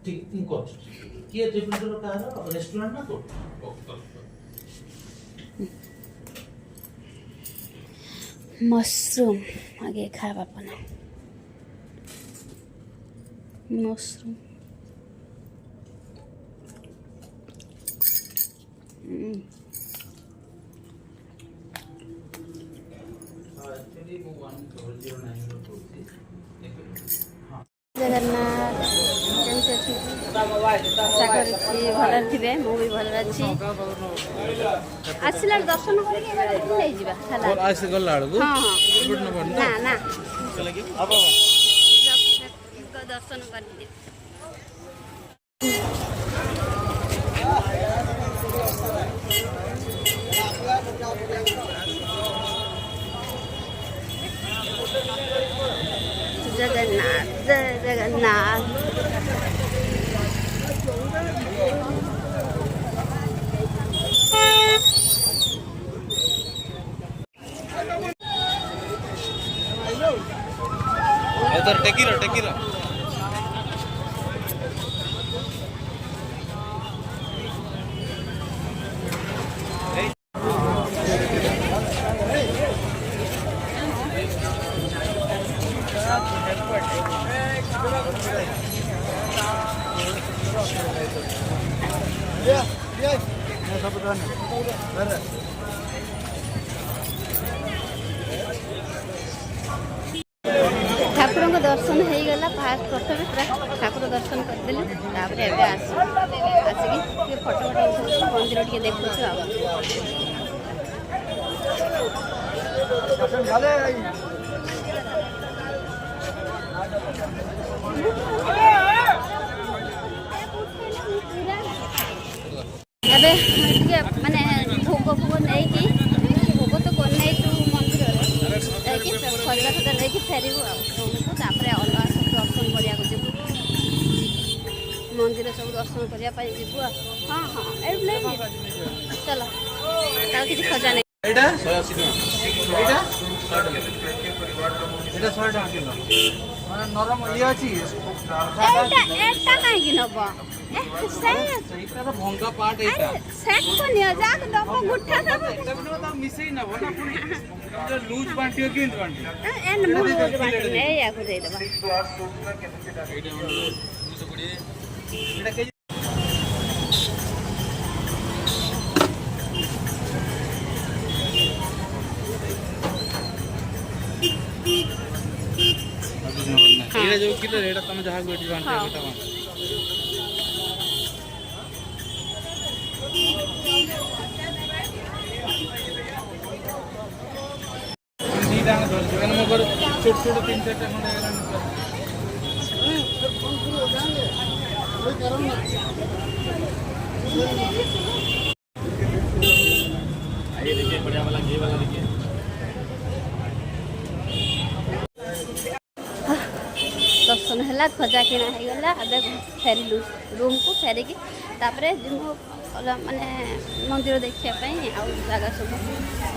ठीक इनको किए टिफिन रो कार रेस्टोरेंट ना तो मशरूम आगे खावा पना मशरूम एक्चुअली वो 1009 रो होती जगन्नाथ आशा करी भल थे मुझे भल अच्छी आसला दर्शन कर हाँ हाँ ना दर्शन कर जगन्नाथ जय जगन्नाथ उधर टेकी रो ठाकुर को दर्शन हो गला फास्ट प्रथम पूरा ठाकुर दर्शन करदेलु तापर एबे आसिकी फोटो उठाऊ मंदिर टिके देखुछु एबे माने भोग भोग नहीं कि भोग तो कोन नहीं तू मंदिर रे कि फलगा सदा नहीं कि फेरिबो तापरे अलग सब दर्शन करिया को जेबु मंदिर सब दर्शन करिया पाई जेबु हां हां ए नहीं चलो ता किसी खजा नहीं एटा 180 टका एटा 100 टका किलो माने नरम ये अछि एटा काहे कि नबो एटा तो भंगा पार्ट एटा सेट को निया जाक दबो गुठा सब एटा तो मिसई न बना पुनी जो लूज बांटियो किंत बांटियो एन लूज बांटी नहीं या को दे दबा एटा 220 एटा के एटा जो किलो एटा तुम जहां गोटी बांटियो एटा छोट छोट 3-4 खंडे आइए देखिए बढ़िया वाला घी वाला देखिए दर्शन है खजा किना हो गला अब फेरिलु रूम को फेरिकी तापरे माने मंदिर देखापी आउ जगह सब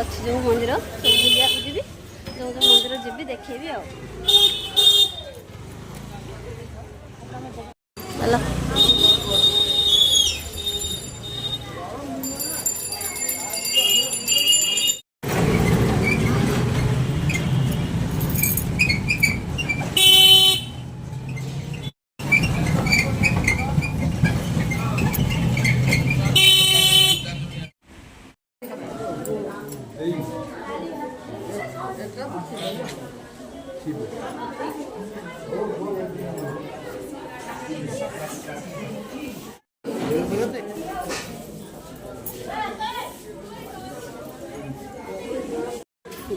अच्छी जो मंदिर सब बुलिया को जीवी जो मंदिर जीवी देखेबी चलो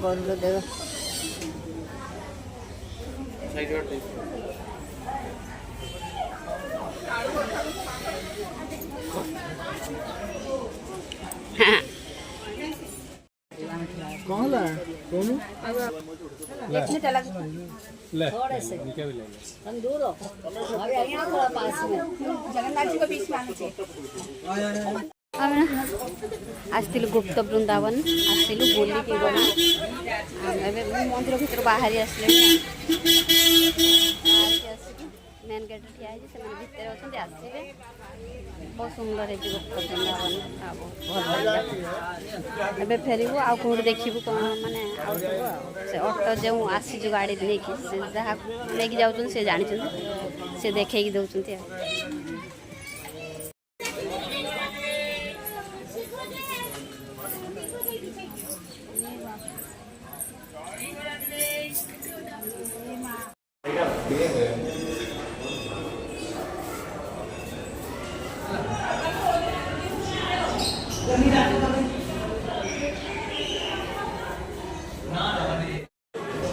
गरुड़ देव कौन ला कौन ले थोड़े से निके भी ले हम दूर हो अरे यहाँ थोड़ा पास में जगन्नाथ जी को बीच में आना चाहिए आसलु गुप्त वृंदावन आसलु बुलिक गलु मंदिर भर बाहरी आसले मेन गेट ठिया है से भितर अच्छे आसवे बहुत सुंदर है वृंदावन भल लगे फेरबू आ कौट देखू कौन मानने से ऑटो जो आसी गाड़ी नहीं जहाँ लेकिन जाऊँ से जानी से देखे दौरान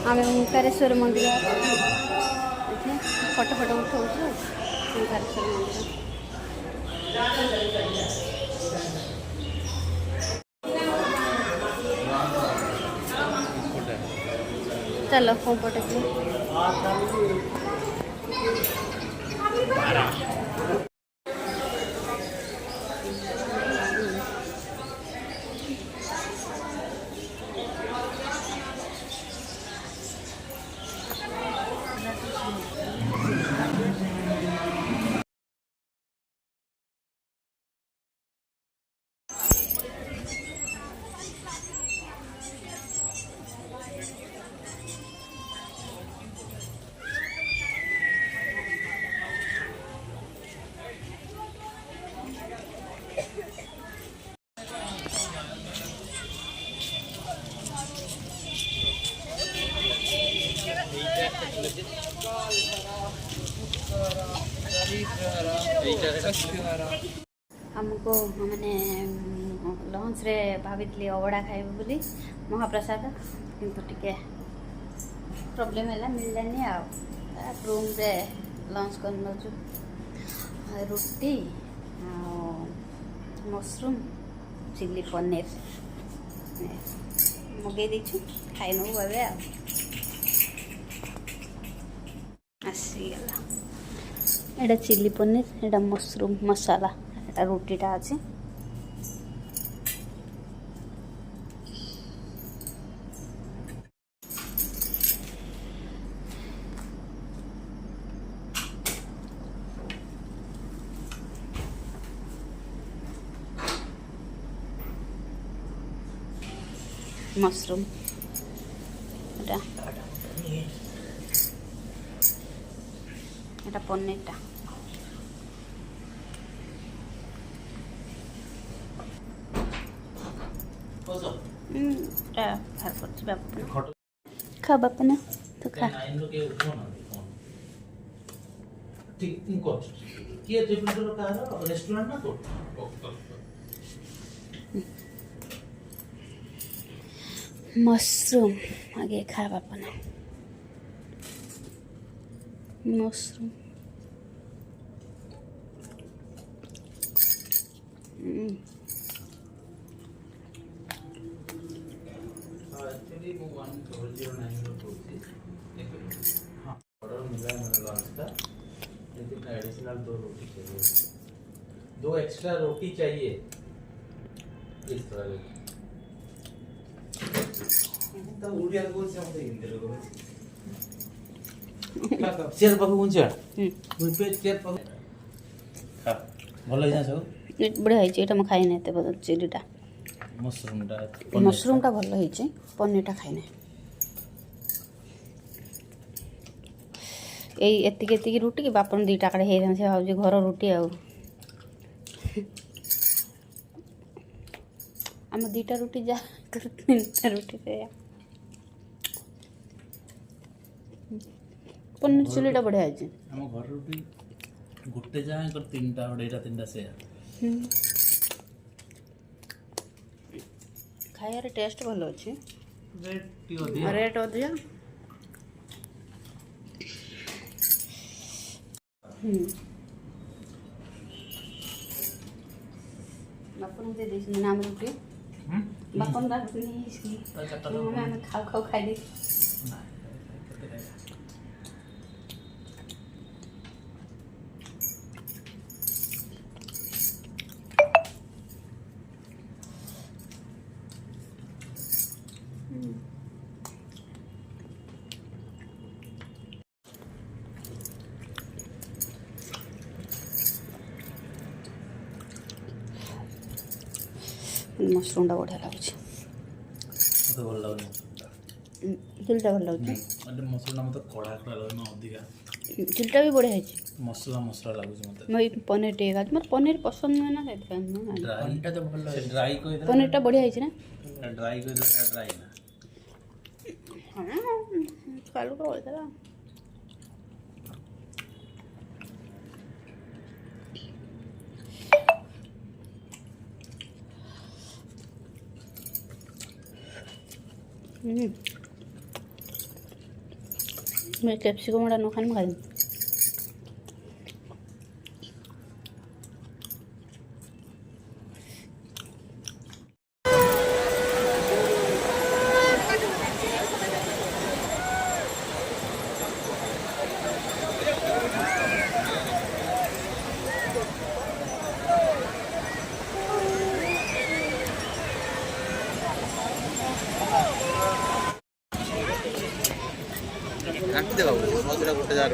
आम ओंकारेश्वर मंदिर फटो फटो उठाऊ ओंकारेश्वर मंदिर चलो कौन पटे हमको मैंने लंच रे भाभी अवड़ा खाइबू बोली महाप्रसाद किंतु टिके प्रॉब्लम है मिललानी आ रूम रे लंच कर नजु रोटी मशरूम चिली पनीर मगे दीछु खाई नौ बाबे आसीगला एटा चिली पनीर एटा मशरूम मसाला एटा रोटीटा अच्छे मशरूम एटा एटा पनीरटा खा बापा ना तो खा रेस्टोरेंट ना तो मशरूम आगे खा बापा ना मशरूम एक्चुअली वो 1009 रो होती हां ऑर्डर मिला है मेरा लंच का लेकिन एडिशनल 2 रोटी चाहिए 2 एक्स्ट्रा रोटी चाहिए इस तरह तो उड़िया को से हम हिंदी लोग चेयर पाखु उंचा पे चेयर पाखु खा भल लगे सब बढ़िया है एटा मैं खाई नहीं ते बदल चिलीटा मशरूम टा भल है पनीर टा खाई नहीं एति रुटी कि बापन दीटा कड़े हे से भाजी घर रुटी आम दीटा रुटी जा तीनटा रुटी से पनीर चिलीटा बढ़िया है हम घर रुटी गुटे जा कर तीनटा बडेटा तीनटा से खाइबार टेस्ट भल अच्छे रेट अधिका बापन दे दे नाम रुटी बापन का रुटी नहीं खाओ खाओ खाई दी मसरूम बढ़िया लगुच मत भल लगुनि चिल्टा भल लगुच मसरूम मत कड़ा कड़ा लगुन अधिका चिल्टा भी बढ़िया है मसला मसला लगुच मत मैं पनीर टे खाती मत पनीर पसंद नुहे ना ड्राई तो भल ड्राई कोइ पनीर टा बढ़िया है ना ड्राई कोइ ड्राई ना हाँ कालू का बोलता था मैं कैप्सिकम वाला नो खाने खाई काटते बाबू मधुरा गोटे जार